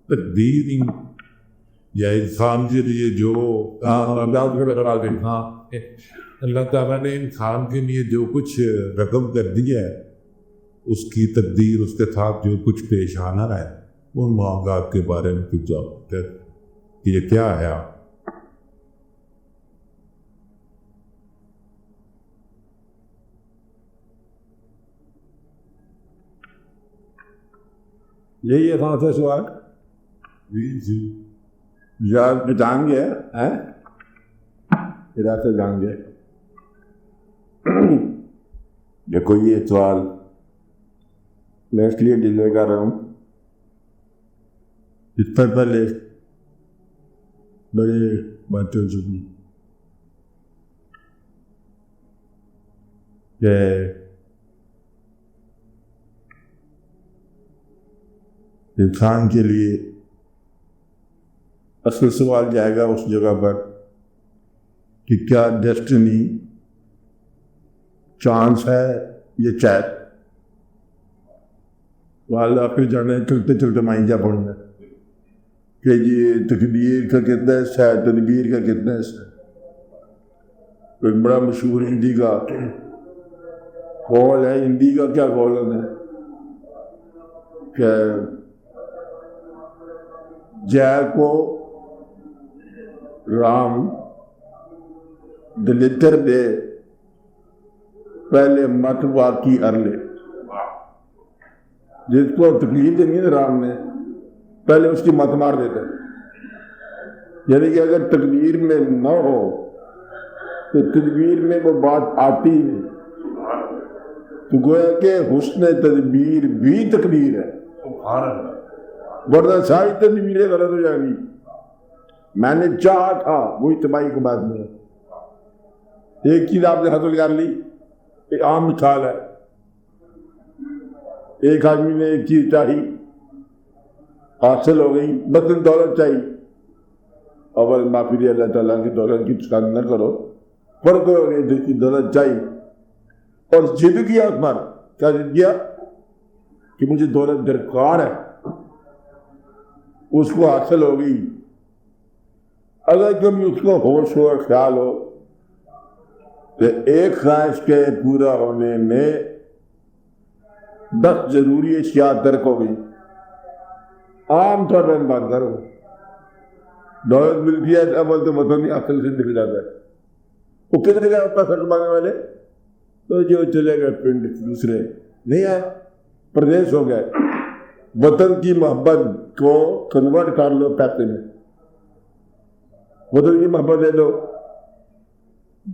تقدیر یا انسان کے لیے جو اللہ تعالیٰ نے انسان کے لیے جو کچھ رقم کر دیا ہے، اس کی تقدیر، اس کے ساتھ جو کچھ پیش آنا ہے، ان معاملات کے بارے میں کچھ جواب کہ یہ کیا ہے آپ؟ یہی ہے کہاں سے سوال؟ جی یار جان گے ادھر سے جان گے دیکھو یہ سوال میں اس لیے ڈیلے کر رہا ہوں، اس پر پہلے بڑے باتیں ہو چکی کہ انسان کے لیے اصل سوال جائے گا اس جگہ پر کہ کیا ڈیسٹنی چانس ہے یہ چیت والا پھر جانے چلتے چلتے مائنجا پڑھنا کہ جی تقدیر کا کتنا حصہ ہے، تدبیر کا کتنا حصہ ہے۔ ایک بڑا مشہور ہندی کا قول ہے، ہندی کا کیا قول ہے کہ جے کو رام دلتر دے پہلے مت واقعی ارلے، جس کو تکلیف دینی ہے رام نے پہلے اس کی مت مار دیتا ہے، یعنی کہ اگر تقدیر میں نہ ہو تو تدبیر میں وہ بات آتی نہیں، تو گویا کہ حسن تدبیر بھی تقدیر ہے، ورنہ ساری تدبیریں غلط ہو جائیں گی۔ میں نے چاہا تھا وہی تباہی کو بعد میں ایک چیز آپ نے حاصل کر لی، ایک عام مثال ہے، ایک آدمی نے ایک چیز چاہی، حاصل ہو گئی، مثلاً دولت چاہیے، اول معافی دے اللہ تعالیٰ کی دولت کی تسکان نہ کرو، فرق ہو گئی جس کی دولت چاہیے اور ضد کیا اس پر، کیا ضد کیا کہ مجھے دولت درکار ہے، اس کو حاصل ہو گئی۔ اگر کبھی اس کو ہوش ہو خیال ہو کہ ایک خواہش کے پورا ہونے میں 10 ضروری اشیاء ترک ہو گئی، عام طور پر بات کرو، دولت ملتی ہے اول تو وطن نہیں حاصل سے نکل جاتا ہے، وہ کتنے کا ہوتا ہے خرچ مانگنے والے، تو جو چلے گئے پنڈ دوسرے نہیں آئے، پردیش ہو گئے، وطن کی محبت کو کنورٹ کر لو پیسے میں، وطن کی محبت دے دو،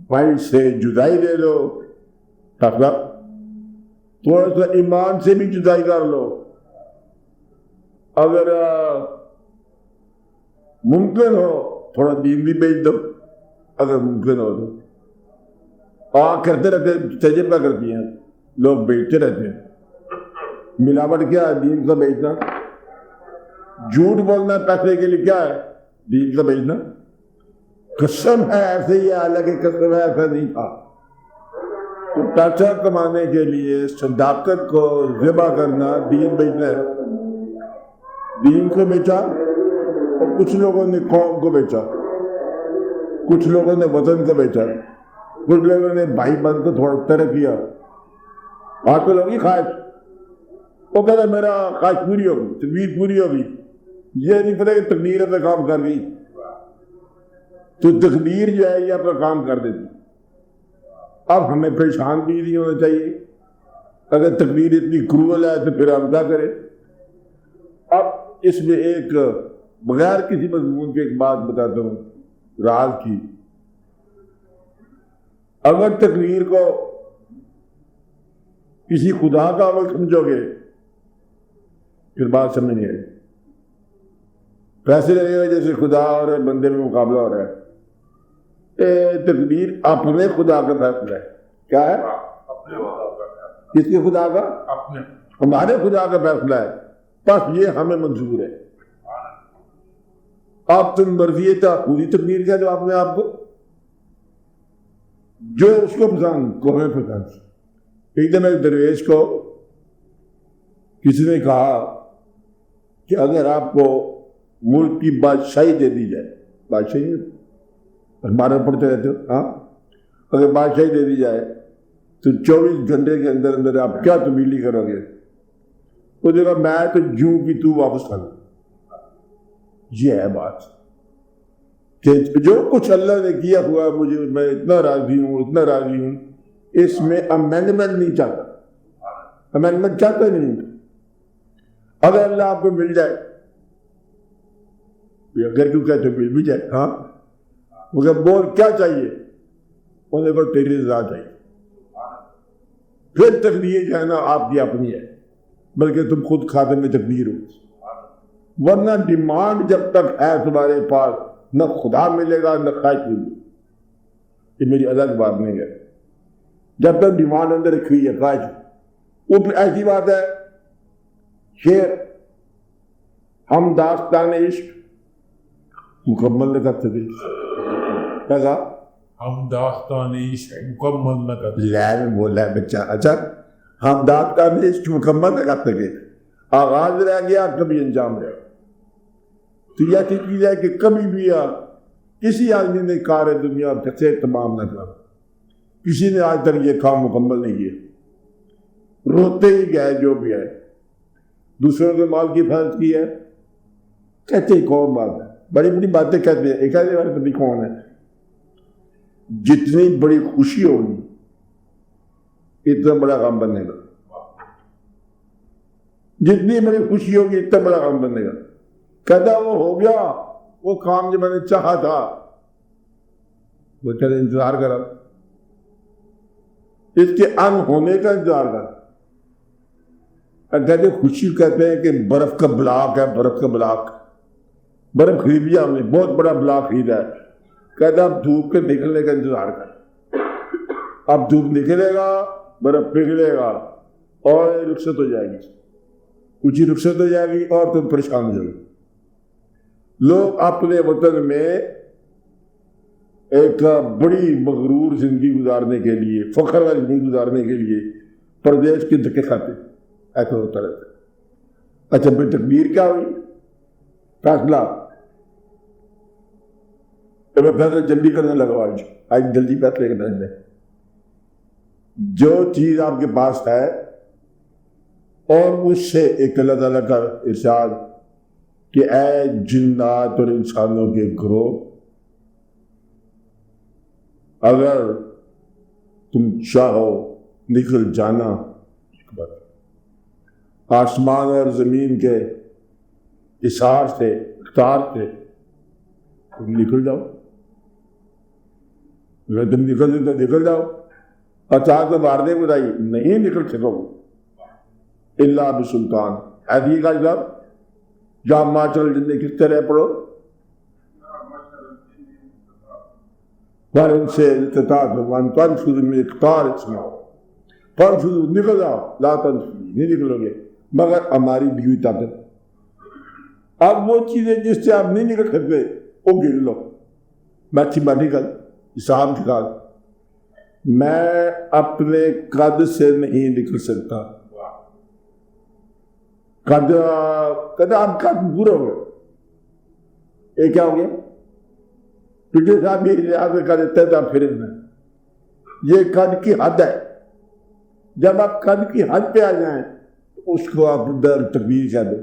بھائی سے جدائی دے دو، تھوڑا سا ایمان سے بھی جدائی کر لو، اگر ممکن ہو تھوڑا دین بھی بیچ دو، اگر ممکن ہو تو کرتے رہتے تجربہ کرتی ہیں لوگ، بیچتے رہتے ہیں۔ ملاوٹ کیا ہے؟ دین کا بیچنا، جھوٹ بولنا پیسے کے لیے کیا ہے؟ دین کا بیچنا۔ قسم ہے ایسے ہی، حالانکہ قسم ہے ایسا نہیں تھا، تو پیسہ کمانے کے لیے صداقت کو ذبح کرنا دین بیچنا ہے، دین کو بیچا، اور کچھ لوگوں نے قوم کو بیچا، کچھ لوگوں نے وطن کو بیچا، کچھ لوگوں نے بھائی بند کو تھوڑا طرح کیا، حاصل ہوگی خواہش، وہ کہتا ہے میرا خواہش پوری ہوگی، تقدیر پوری ہوگی، یہ نہیں پتہ کہ تقدیر اپنا کام کر گئی، تو تقدیر جو ہے یہ اپنا کام کر دیتی۔ اب ہمیں پریشان بھی نہیں ہونا چاہیے، اگر تقدیر اتنی کرول ہے تو پھر ہم کیا کریں۔ اب اس میں ایک بغیر کسی مضمون کے ایک بات بتاتا ہوں راز کی، اگر تقدیر کو کسی خدا کا عمل سمجھو گے پھر بات سمجھ نہیں آئے، پیسے لگے گا جیسے خدا اور بندے میں مقابلہ ہو رہا ہے۔ تقدیر اپنے خدا کا فیصلہ ہے، کیا ہے؟ کس کے خدا کا؟ ہمارے خدا کا فیصلہ ہے، بس یہ ہمیں منظور ہے۔ آپ تم مرضی تھا پوری تقدیر کہہ دو اپنے آپ کو، جو اس کو پسند کو ہمیں پسند۔ ایک دن ایک درویش کو کسی نے کہا کہ اگر آپ کو ملک کی بادشاہی دے دی جائے، بادشاہی اخبار میں پڑھتے رہتے ہو، ہاں، اگر بادشاہی دے دی جائے تو 24 گھنٹے کے اندر اندر آپ کیا تبدیلی کرو گے؟ وہ دیکھا میں تو جوں کی تو واپس کر دوں. یہ ہے بات کہ جو کچھ اللہ نے کیا ہوا مجھے، میں اتنا راضی ہوں، اتنا راضی ہوں. اس میں امینڈمنٹ نہیں چاہتا، امینڈمنٹ چاہتا نہیں. اگر اللہ آپ کو مل جائے، اگر کیوں کہتے مل بھی جائے، ہاں، مگر بول کیا چاہیے؟ انہیں کو تیری رضا چاہیے. پھر تقدیر جو ہے نا آپ کی اپنی ہے، بلکہ تم خود خاتم میں تقدیر ہو. ورنہ ڈیمانڈ جب تک ہے تمہارے پاس، نہ خدا ملے گا نہ خواہش ملے گی. یہ میری الگ بات نہیں ہے. جب تک ڈیمانڈ اندر رکھی ہے خواہش، وہ پھر ایسی بات ہے. شعر ہم داستان عشق مکمل نہ کر سکے. کیسا؟ ہم داستان عشق مکمل نہ کر لین بولا ہے بچہ. اچھا، ہم داستان عشق مکمل نہ کر سکے. آغاز رہ گیا، کبھی انجام رہ گیا. تو یہ چیز ہے کہ کبھی بھی کسی آدمی نے کار دنیا سے تمام نہ کر، کسی نے آج تک یہ کام مکمل نہیں کیا. روتے ہی گئے جو بھی ہے. دوسروں کے مال کی حفاظت کی ہے، کہتے ہی کون بات ہے، بڑی بڑی باتیں کہتے ہیں. ایک آدھے والے پتہ کون ہے؟ جتنی بڑی خوشی ہوگی اتنا بڑا غم بنے گا. جتنی بڑی خوشی ہوگی اتنا بڑا غم بنے گا. کہتا وہ ہو گیا وہ کام جو میں نے چاہا تھا. وہ کہتے انتظار کرا، اس کے ان ہونے کا انتظار کرا. کہتے خوشی کہتے ہیں کہ برف کا بلاک ہے، برف کا بلاک. برف خرید لیا ہم نے، بہت بڑا بلاک خریدا ہے. کہتا اب دھوپ کے نکلنے کا انتظار کر. اب دھوپ نکلے گا، برف پگھلے گا اور رخصت ہو جائے گی. کچھ ہی رخصت ہو جائے گی اور تم پریشان ہو جاؤ گے. لوگ اپنے وطن میں ایک بڑی مغرور زندگی گزارنے کے لیے، فخر والی زندگی گزارنے کے لیے پردیش کے دھکے کھاتے. ایسا ہوتا رہتا ہے. اچھا پھر تقدیر کیا ہوئی؟ فیصلہ. میں فیصلہ جلدی کرنے لگا. آج جلدی فیصلے کرنا ہے. جو چیز آپ کے پاس ہے اور اس سے ایک اللہ تعالیٰ کا ارشاد کہ اے جنات اور انسانوں کے گروہ، اگر تم چاہو نکل جانا آسمان اور زمین کے اثار سے، اختیار سے، تم نکل جاؤ. اگر تم نکل دیں تو نکل جاؤ. اور چاہ تو مارنے بتائی نہیں نکل سکو گے اللہ بسلطان. حدیث کا جواب جہاں ماچل جن کس طرح پڑھو ان سے اختار سناؤ. نکل جاؤ. لا تنفذوا، نہیں نکلو گے مگر ہماری دی ہوئی طاقت. اب وہ چیزیں جس سے آپ نہیں نکل سکتے وہ گر لو. میتھمیٹیکل حساب کتاب. میں اپنے قد سے نہیں نکل سکتا. قد آپ قد پورا ہو گیا. یہ کیا ہو گیا؟ پچھلے صاحب یہ لحاظ کر دیتے تھا پھر یہ قد کی حد ہے. جب آپ قد کی حد پہ آ جائیں تو اس کو آپ در تقدیر کہہ دو.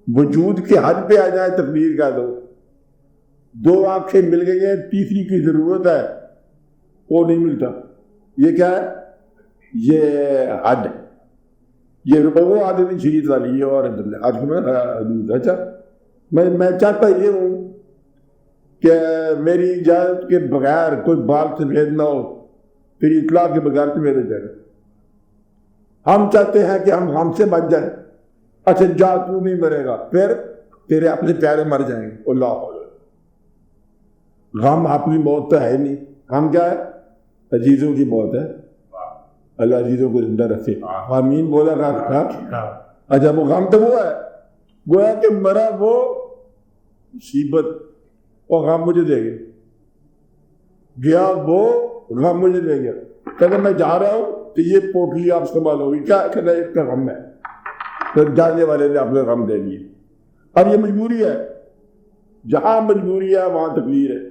وجود کی حد پہ آ جائیں تقدیر کہہ دو. دو آنکھیں مل گئی ہیں، تیسری کی ضرورت ہے، وہ نہیں ملتا. یہ کیا ہے؟ یہ حد ہے. یہ وہ آدمی شریعت والی ہے. اور آج میں اچھا میں چاہتا یہ ہوں کہ میری اجازت کے بغیر کوئی بال سفید نہ ہو، تیری اطلاع کے بغیر تو میرے جائے. ہم چاہتے ہیں کہ ہم سے بچ جائیں. اچھا جا تو نہیں مرے گا، پھر تیرے اپنے پیارے مر جائیں گے. اللہ غم اپنی موت تو ہے نہیں. ہم کیا ہے؟ عزیزوں کی موت ہے. اللہ عزیزوں کو زندہ رکھے. آمین بولا تھا. اچھا وہ غم تو وہ ہے، گویا کہ مرا وہ مصیبت، وہ غم مجھے دے گیا. گیا وہ غم مجھے دے گیا. کہتے میں جا رہا ہوں تو یہ پوٹلی آپ سنبھالو گی. کیا کہنا؟ ایک کا غم ہے. تو جانے والے نے اپنے غم دے دیے. اب یہ مجبوری ہے، جہاں مجبوری ہے وہاں تقدیر ہے.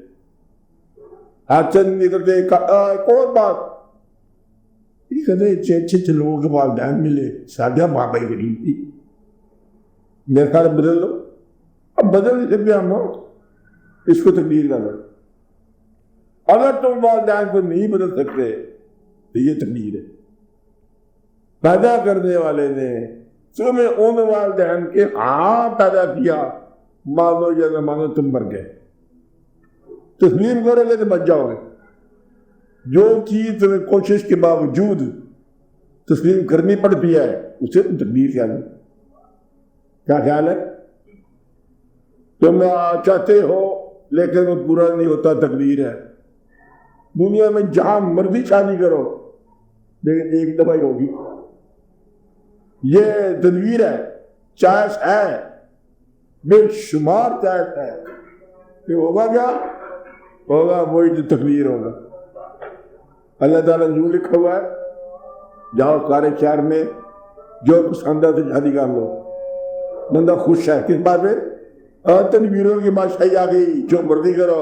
ہاتھ سے نکلتے ایک اور بات، یہ کہتے ہیں اچھے لوگوں کے والدین ملے، سادہ ماں بائی غریب تھی، میرے خیال بدل لو. اب بدل نہیں سکتے ہم لوگ، اس کو تقدیر کا لو. اگر تم والدین کو نہیں بدل سکتے تو یہ تقدیر ہے. پیدا کرنے والے نے تمہیں ان والدین کے ہاں پیدا کیا، مانو یا نہ مانو تم مر گئے. تسلیم کرو گے تو بچ جاؤ گے. جو چیز تمہیں کوشش کے باوجود تسلیم کرنی پڑتی ہے اسے تم تقدیر کیا لیں. کیا خیال ہے؟ تم چاہتے ہو لیکن وہ پورا نہیں ہوتا، تقدیر ہے. دنیا میں جہاں مرضی شادی کرو لیکن ایک دفعہ ہی ہوگی. یہ تدبیر ہے، چائس ہے، بے شمار چائس ہے. کہ ہوگا کیا ہوگا، وہی جو تقدیر ہوگا. اللہ تعالیٰ نے جو لکھا ہوا ہے، جاؤ سارے شہر میں جو پسند ہے تو شادی کر لو. بندہ خوش ہے کس بات میں؟ تدبیروں کی بادشاہی آ گئی، جو مرضی کرو.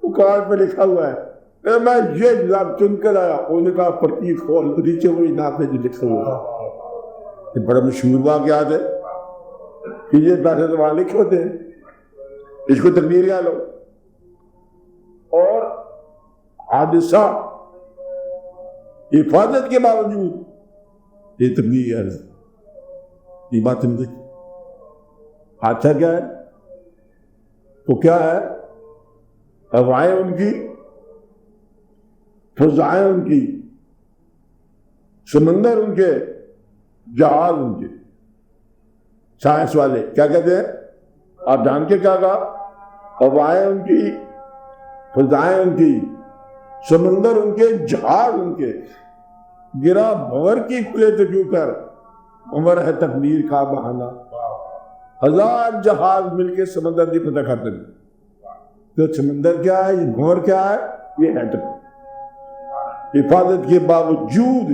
وہ کاغذ پہ لکھا ہوا ہے، میں یہ جناب چن کر آیا. انہوں نے کہا پرچی کھول، نیچے وہی نام پہ جو لکھا ہوا ہے. یہ بڑا مشہور واقعات ہے کہ یہ پیسے تو وہاں لکھے ہوتے ہیں، اس کو تقدیر کیا لو. اور حادثہ حفاظت کے باوجود یہ تقدیر کیا لو. یہ بات سمجھے؟ حادثہ کیا ہے؟ تو کیا ہے؟ ہوائیں ان کی، فضائیں ان کی، سمندر ان کے، جہاز ان کے. سائنس والے کیا کہتے ہیں؟ آپ جان کے کیا کہا؟ ہوائیں ان کی، فضائیں ان کی، سمندر ان کے، جہاز ان کے. گرا بھور کی کھلے تو جو کر عمر ہے تقدیر کا بہانہ. 1000 جہاز مل کے سمندر نہیں پتہ کرتے. تو سمندر کیا ہے، یہ بھور کیا ہے، یہ ہے تقدیر. حفاظت کے باوجود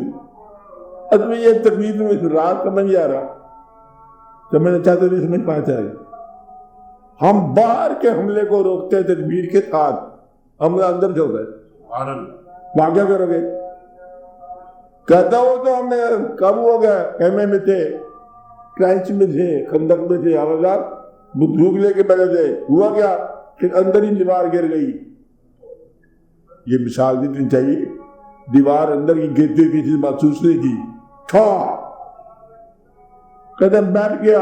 ادمی یہ تقدیر میں رات سمجھ جا رہا، سمجھنا چاہتے نہیں سمجھ پاتا ہے. ہم باہر کے حملے کو روکتے تدبیر کے ساتھ، حملہ اندر سے ہوتا ہے. وہاں کیا کرو گے؟ کہتا ہو تو ہم نے کب ہو گیا، خیمے میں تھے، ٹرینچ میں تھے، خندق میں تھے، آوازات بندوق لے کے بیٹھے تھے. ہوا کیا کہ اندر ہی دیوار گر گئی. یہ مثال دیتی چاہیے. دیوار اندر کی گرتی کی چیز محسوس نہیں کی، تھا قدم بیٹھ گیا.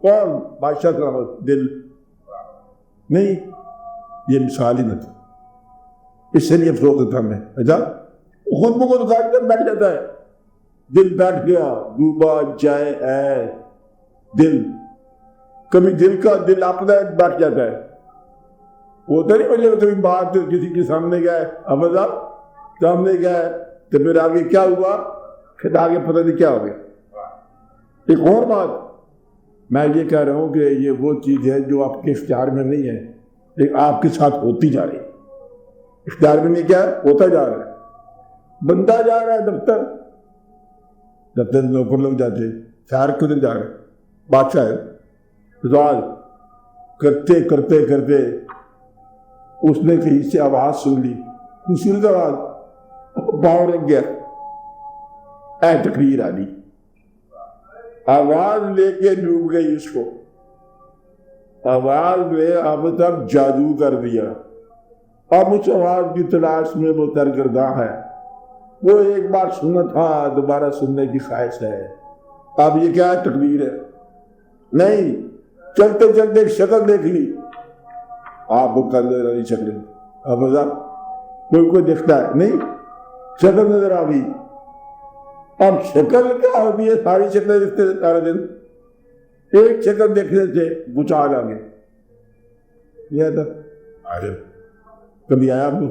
کون؟ بادشاہ کا دل نہیں. یہ مثال ہی نہ تھی، اس سے نہیں افسوس ہوتا ہمیں. اچھا خود بخود بیٹھ جاتا ہے. دل بیٹھ گیا، ڈوبا جائے ہے دل. کبھی دل کا دل اپنا بیٹھ جاتا ہے. وہ تو نہیں مجھے کبھی بات کسی کے سامنے گئے، اب سامنے گئے تو پھر آگے کیا ہوا، پھر آگے پتہ نہیں کیا ہو گیا. ایک اور بات میں یہ کہہ رہا ہوں کہ یہ وہ چیز ہے جو آپ کے اختیار میں نہیں ہے، لیکن آپ کے ساتھ ہوتی جا رہی ہے. اختیار میں نہیں، کیا ہے، ہوتا جا رہا ہے. بندہ جا رہا ہے دفتر، دفتر میں نوکر لوگ جاتے ہیں، شہر کو نہیں جا رہے، بادشاہ ہے. سوال کرتے کرتے کرتے اس نے کہیں سے آواز سن لی، خوبصورت آواز، باؤں رکھ گیا. اے تقریر آ دی، آواز لے کے ڈوب گئی اس کو. آواز نے اب تک جادو کر دیا. اب اس آواز کی تلاش میں وہ سرگرداں ہے. وہ ایک بار سنا تھا، دوبارہ سننے کی خواہش ہے. اب یہ کیا ہے، تقدیر ہے. نہیں، چلتے چلتے ایک شکل دیکھ لی. آپ کو کر دے رہی شکل، اب کوئی دیکھتا ہے نہیں، شکل نظر آ گئی. اب شکل کیا ہوتی ہے، ساری شکلیں دیکھتے تھے سارے دن. ایک شکل دیکھنے سے بچار آ گئے. یہ تھا کبھی آیا آپ کو؟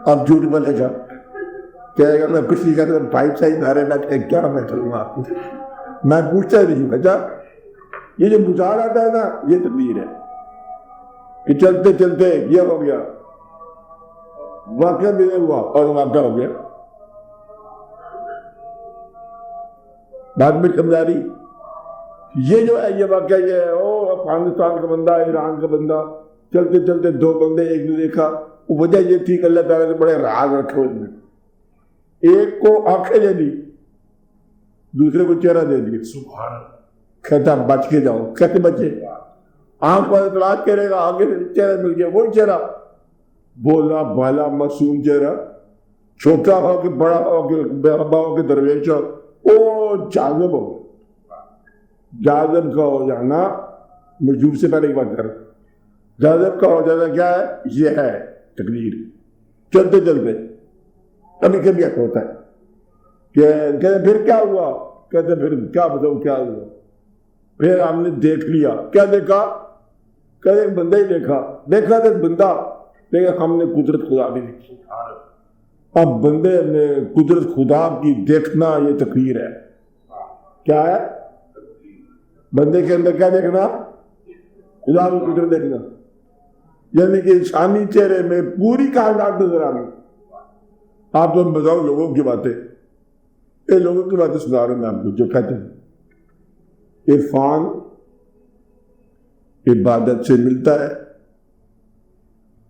اب جھوٹ بولے گا، کہے گا میں کچھ نہیں کرتا، پائپ سائز دھارے بیٹھے کیا میں کروں گا آپ کو. میں پوچھتا ہی نہیں. اچھا یہ جو بچار آتا ہے نا، یہ تقدیر ہے کہ چلتے چلتے یہ ہو گیا. واقعہ بھی نہیں ہوا اور واقعہ ہو گیا. بات میں سمجھا رہی. یہ جو ہے یہ واقعہ یہ ہے، او افغانستان کا بندہ، ایران کا بندہ، چلتے چلتے دو بندے ایک نے دیکھا، وجہ یہ تھی کہ اللہ تعالیٰ نے بڑے راز رکھے ہوئے میں، ایک کو آنکھیں دے دی، دوسرے کو چہرہ دے دی، سبحان کہتا بچ کے جاؤ، کہتے بچے، آنکھ والا تلاش کرے گا، آگے چہرہ مل گیا، وہی چہرہ، بولا بھالا معصوم چہرہ، چھوٹا ہو کہ بڑا ہو کہ بابا ہو کہ درویش ہو، او جاذب ہو گیا۔ جاذب کا ہو جانا، مجھوب سے پہلے ایک بات کر، جاذب کا ہو جانا کیا ہے؟ یہ ہے تقدیر۔ چلتے چلتے کبھی کبھی ایسا ہوتا ہے کہ کہتے پھر کیا ہوا، کہتے پھر کیا بتاؤ کیا ہوا، پھر ہم نے دیکھ لیا، کیا دیکھا؟ کہتے ایک بندہ ہی دیکھا تو ایک بندہ، لیکن ہم نے قدرت خدا بھی دیکھی۔ اب بندے نے قدرت خدا کی دیکھنا یہ تقریر ہے، کیا ہے؟ بندے کے اندر کیا دیکھنا؟ خدا کی قدرت دیکھنا، یعنی کہ انسانی چہرے میں پوری کائنات نظر آ گئی۔ آپ تو بتاؤ لوگوں کی باتیں، یہ لوگوں کی باتیں سنا رہے ہیں آپ کو، جو کہتے ہیں عرفان عبادت سے ملتا ہے،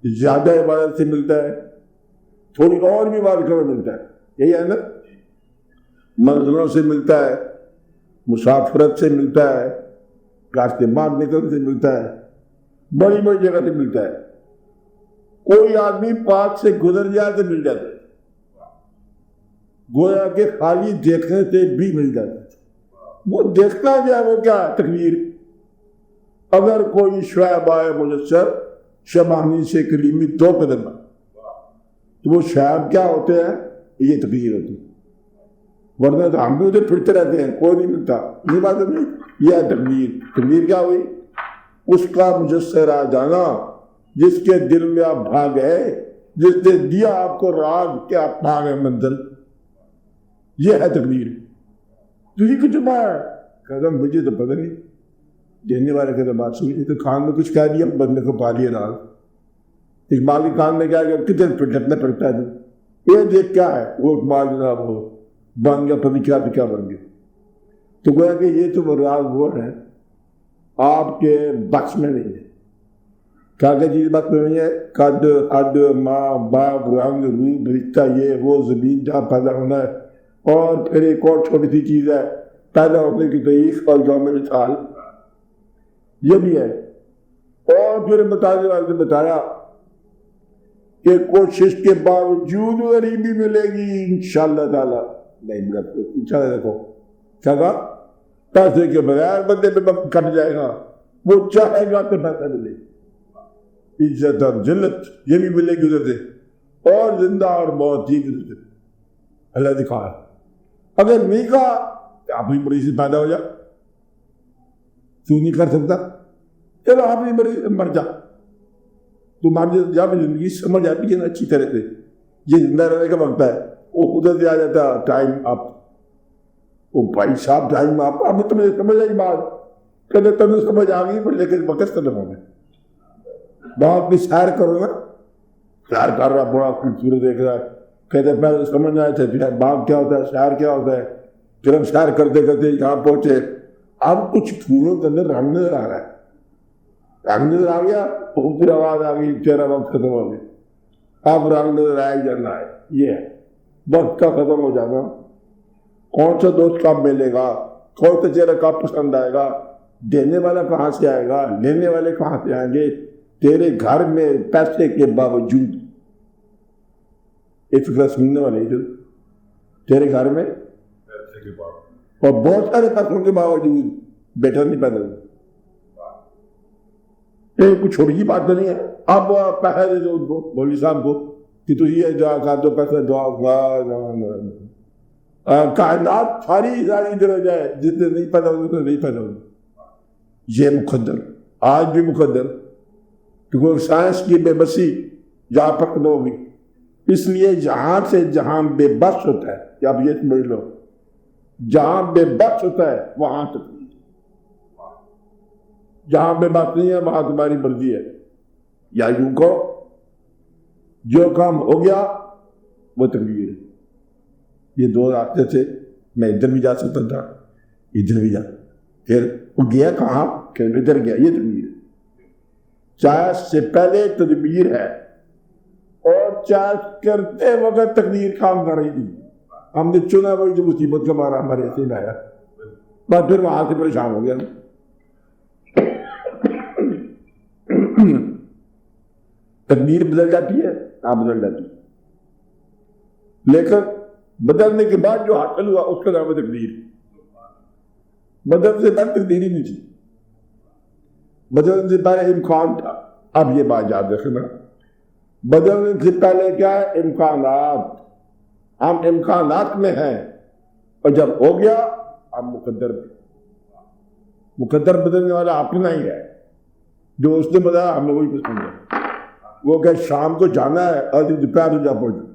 زیادہ عبادت سے ملتا ہے، تھوڑی اور بھی عبادت کرو ملتا ہے، یہی ہے نا؟ منظروں سے ملتا ہے، مسافرت سے ملتا ہے، راستے باہر نکلنے سے ملتا ہے، بڑی بڑی جگہ سے ملتا ہے۔ کوئی آدمی پاس سے گزر جائے تو مل جاتا ہے، گویا کہ خالی دیکھنے سے بھی مل جاتا ہے۔ وہ دیکھنا جو ہے وہ کیا ہے؟ تقریر۔ اگر کوئی شعیب آئے مجسر شبانی سے کلیمی دو قدم، تو وہ شعیب کیا ہوتے ہیں؟ یہ تقریر ہوتی ہے، ورنہ تو ہم بھی ادھر پھرتے رہتے ہیں، کوئی نہیں ملتا، یہ بات نہیں، یہ ہے تقریر۔ تقریر کیا ہوئی؟ اس کا مجسر آ جانا جس کے دل میں آپ بھاگ گئے، جس نے دیا آپ کو راز کہ آپ بھاگ گئے منزل، یہ ہے تقریر۔ تجھے کچھ ہے؟ کہتا مجھے تو پتہ نہیں، دینے والے کہتے بات سنی تو کان میں کچھ کہہ دیا، بندے کو پا لیا راز۔ اقبال کے کان میں کیا گیا، کتنے پھٹنے پڑتا ہے، یہ دیکھ کیا ہے، وہ اقبال جناب وہ بن گیا، پتہ کیا تو کیا بن گیا۔ تو گویا کہ یہ تو وہ راز وہ ہے آپ کے بخش میں نہیں ہے۔ کیا کیا چیز بخش میں نہیں ہے؟ قد حد ماں باپ رنگ روپ رشتہ یہ وہ زمین جہاں پیدا ہونا ہے، اور پھر ایک اور چھوٹی سی چیز ہے پیدا ہونے کی تاریخ اور یوم مثال، یہ بھی ہے۔ اور پھر بتانے والے نے بتایا کہ کوشش کے باوجود غریبی ملے گی انشاءاللہ تعالی، نہیں ملا تو انشاءاللہ۔ دیکھو کیا کہا؟ پیسے کے بغیر بندے پہ کٹ جائے گا، وہ چاہے گا تو پیسہ ملے گا، عزت اور ذلت یہ بھی ملے گی ادھر سے، اور زندہ اور موت یہ بھی ادھر سے اللہ دکھایا۔ اگر نہیں کہا تو آپ ہی مریض سے پیدا ہو جا، کیوں نہیں کر سکتا؟ چلو آپ ہی مریض مر جا، تمہاری جب زندگی سمجھ آتی ہے نا اچھی طرح سے، یہ زندہ رہنے کا وقت ہے، وہ ادھر سے آ جاتا ٹائم آپ، وہ بھائی صاحب ٹائم آپ، اب تمہیں سمجھ آئی بات، کہتے تمہیں سمجھ آ گئی پر لیکن وقت ختم ہو گئے۔ باپ کی سیر کرو نا، سیر کر رہا بڑا خوبصورت دیکھ رہا ہے، کہتے پہلے سمجھ آئے تھے باپ کیا ہوتا ہے، سیر کیا ہوتا ہے، پھر ہم سیر کرتے کرتے یہاں پہنچے، اب کچھ پھولوں کے اندر رنگ نظر آ رہا ہے، رنگ نظر آ گیا، پھر آواز آ گئی، تیرا وقت ختم ہو گیا، اب رنگ نظر آئے جانا ہے، یہ ہے وقت کا ختم ہو جانا۔ کون سا دوست کب ملے گا، کون سا چہرہ کب پسند آئے گا، دینے والا کہاں سے آئے گا، لینے والے کہاں سے آئیں گے، تیرے گھر میں پیسے کے باوجود، ایک فکر سننے والے تیرے گھر میں پیسے کے باوجود، اور بہت سارے پیسوں کے باوجود بیٹا نہیں پیدا ہوا، یہ کچھ چھوٹی سی بات تو نہیں ہے۔ اب پیسہ دے دو ان کو، مولوی صاحب کو، کہ تو یہ دعا کر دو، پیسہ دعا، کائنات ساری ادھر جائے، جتنے نہیں پیدا ہوگی تو نہیں پیدا ہوگی، یہ مقدر آج بھی مقدر، کیونکہ سائنس کی بے بسی جہاں پر نہ ہوگی، اس لیے جہاں سے جہاں بے بس ہوتا ہے، کہ آپ یہ سمجھ لو جہاں بے بس ہوتا ہے وہاں تک، جہاں بے بس نہیں ہے وہاں تمہاری مرضی ہے، یا یوں کو جو کام ہو گیا وہ تقدیر ہے۔ یہ دو راستے سے میں ادھر بھی جا سکتا تھا، ادھر بھی جا، پھر وہ گیا کہاں کہ ادھر گیا. یہ تقدیر ہے. چاہے سے پہلے تدبیر ہے اور چاہے کرتے وقت تقدیر کام کر رہی تھی. ہم نے چنا وہی جو مصیبت کا مارا ہمارے سے لایا، بس پھر وہاں سے پریشان ہو گیا. تقدیر بدل جاتی ہے، ہاں بدل جاتی ہے، لیکن بدلنے کے بعد جو حاصل ہوا اس کا نام ہے تقدیر. بدل سے پہلے تقدیر ہی نہیں تھی، بدلنے سے پہلے امکان تھا. اب یہ بات یاد رکھنا، بدلنے سے پہلے کیا ہے؟ امکانات. ہم امکانات میں ہیں اور جب ہو گیا ہم مقدر میں. مقدر بدلنے والا اپنا ہی ہے، جو اس نے بتایا ہمیں وہی پسند ہے. وہ کہ شام کو جانا ہے اور دوپہر کو جا پہنچو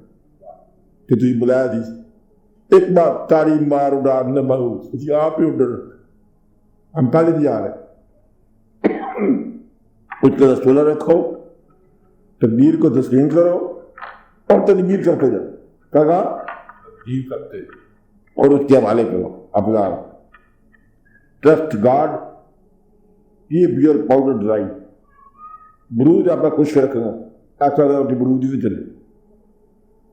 کہ تجھے بلایا تھی. ایک بار تاری مار اڑا نہ بہو اسی آپ ہی اڈر، ہم پہلے بھی آ رہے. اس کا رسولہ رکھو، تدبیر کو تسلیم کرو اور تدبیر کرتے جاؤ. کہا جی کرتے اور اس کے حوالے کرو اپنا. ٹرسٹ گاڈ، یہ بیئر پاؤڈر ڈرائی. برود آپ کا خشک رکھنا، ایسا رہو کہ برود ہی سے چلے.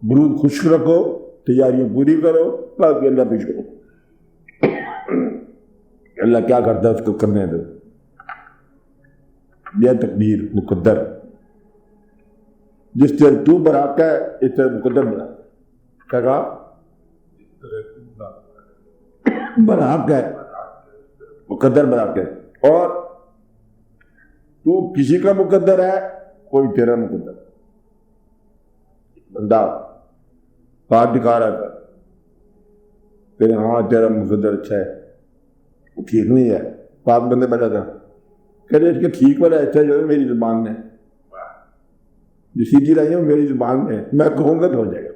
برود خشک رکھو، تیاریاں پوری کرو، باقی اللہ پیش کرو. اللہ کیا کرتا ہے اس کو کرنے دو. یہ تقدیر مقدر. جس طرح تو برحق ہے اس طرح مقدر برحق. کیا کہا؟ برحق ہے، مقدر برحق ہے. اور تو کسی کا مقدر ہے، کوئی تیرا مقدر. بندہ بات دکھا رہا تھا کہ ہاں تیرا مقدر اچھا ہے، وہ ٹھیک نہیں ہے. بات بندے بیٹھا تھا کہ اس کے ٹھیک والا اچھا جو ہے میری زبان میں، جو سیدھی رہی ہے میری زبان میں، میں کہوں گا تو ہو جائے گا.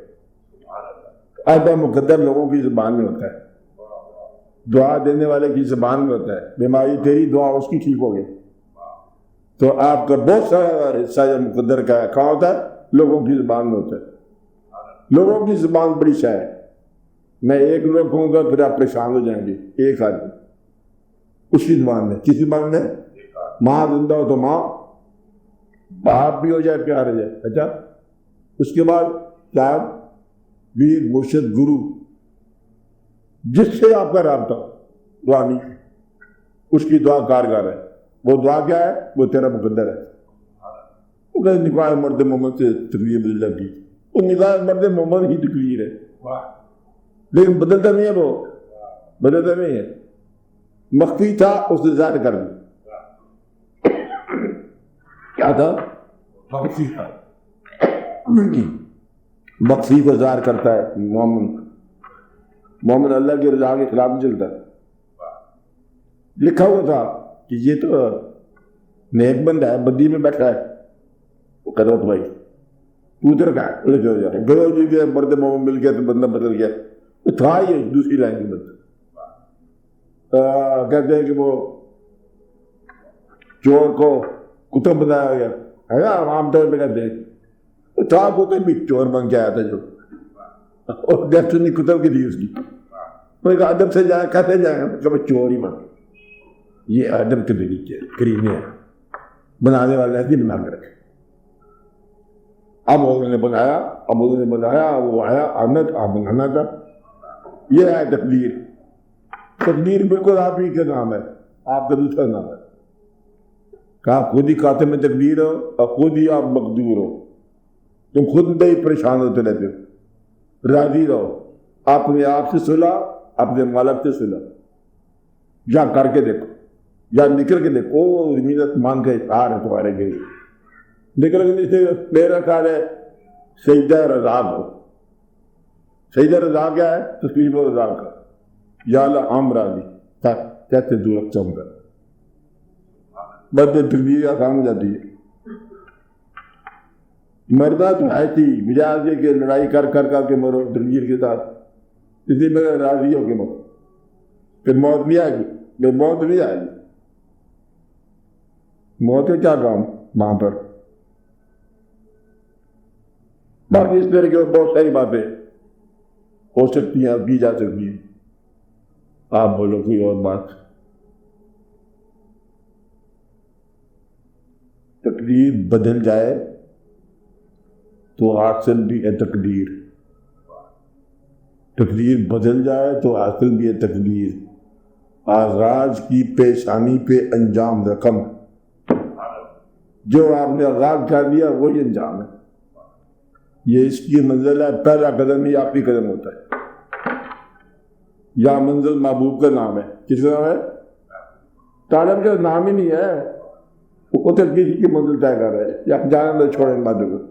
ایسا مقدر لوگوں کی زبان میں ہوتا ہے، دعا دینے والے کی زبان میں ہوتا ہے. بیماری تیری، دعا اس کی ٹھیک ہو گئی. تو آپ کا بہت سارا حصہ جو مقدر کا ہے کہاں ہوتا ہے؟ لوگوں کی زبان میں ہوتا ہے. لوگوں کی زبان بڑی شے ہے. میں ایک لوگ کہوں گا پھر آپ پریشان ہو جائیں گے. ایک آدمی اس کی زبان میں، کسی زبان میں ماں زندہ ہو تو ماں، باپ بھی ہو جائے، پیار ہو جائے. اچھا اس کے بعد صاحب، ویر، مرشد، گرو، جس سے آپ کا رابطہ دعا نہیں، اس کی دعا کارگر ہے. وہ دعا کیا ہے؟ وہ تیرا مقدر ہے. وہ کہتے نکاح مرد محمد سے تقریر بدل جاتی، وہ نکاح مرد محمد ہی تقریر ہے، لیکن بدلتا نہیں ہے. وہ بدلتا نہیں ہے. مخفی تھا، اس نے ظاہر کر دیا. کیا تھا؟ مخفی تھا. مخفی کو ظاہر کرتا ہے مومن. مومن اللہ کی رضا کے خلاف نہیں چلتا. لکھا ہوا تھا کہ یہ تو نیک بندہ ہے، بدی میں بیٹھا ہے. وہ کہتا تو بھائی تو ادھر کا ہے، گرو جی کے مرد مومن مل گیا تو بندہ بدل گیا. تھا یہ دوسری لائن کی بندہ. کہتے ہیں کہ وہ چور کو کتب بنایا گیا ہے نا، عام طور پہ کہتے ہیں تھا کتب بھی چور بن کے آیا تھا جو، اور ڈیسٹنی کتب کی تھی اس کی. وہ ایک ادب سے جائے کہتے جائیں کہ چور ہی بن. یہ ادب کے طریقے کریمے ہیں، بنانے والے ایسے بنا کے رکھے. اب انہوں نے بنایا، اب انہوں نے بنایا، وہ آیا آمد آپ بنانا تھا. یہ ہے تقدیر. تقدیر بالکل آپ ہی کا نام ہے، آپ کا دوسرا نام ہے. کہ آپ خود ہی خاتم تقدیر ہو اور خود ہی آپ مقدور ہو. تم خود پہ ہی پریشان ہوتے رہتے ہو. راضی رہو، اپنے آپ سے صلح، اپنے مالک سے صلح. یا کر کے دیکھو، یا نکل کے دیکھو. زمینت مان کے آ رہے تمہارے گئے نکل کے نیچے. میرا خیال ہے سجدہ رضا ہو. سجدہ رضا کیا ہے؟ تسلیم رضا کا. یا اللہ ہم راضی کہتے دور چم کر بس تقدیر آسان ہو جاتی ہے. مردہ تو ہے تھی مجاز یہ کہ لڑائی کر کے مرو تقدیر کے ساتھ. اسی میں راضی ہو کے مرو، پھر موت نہیں آئے گی. پھر موت نہیں آئے گی. موت ہے کیا کام وہاں پر. باقی اس طرح کی بہت ساری باتیں ہو سکتی ہیں، کی جا سکتی ہیں. آپ بولو کوئی اور بات. تقدیر بدل جائے تو حاصل بھی ہے تقدیر، تقدیر بدل جائے تو حاصل بھی ہے تقدیر، آغاز کی پیشانی پہ انجام رقم، جو آپ نے آغاز کر دیا وہی انجام ہے، یہ اس کی منزل ہے، پہلا قدم ہی آپ کی قدم ہوتا ہے، یا منزل محبوب کا نام ہے، کس کا نام ہے؟ طالب کا نام ہی نہیں ہے، وہ تو کسی کی منزل طے کر رہے ہیں، یا جانے دو، چھوڑیں باتوں کو۔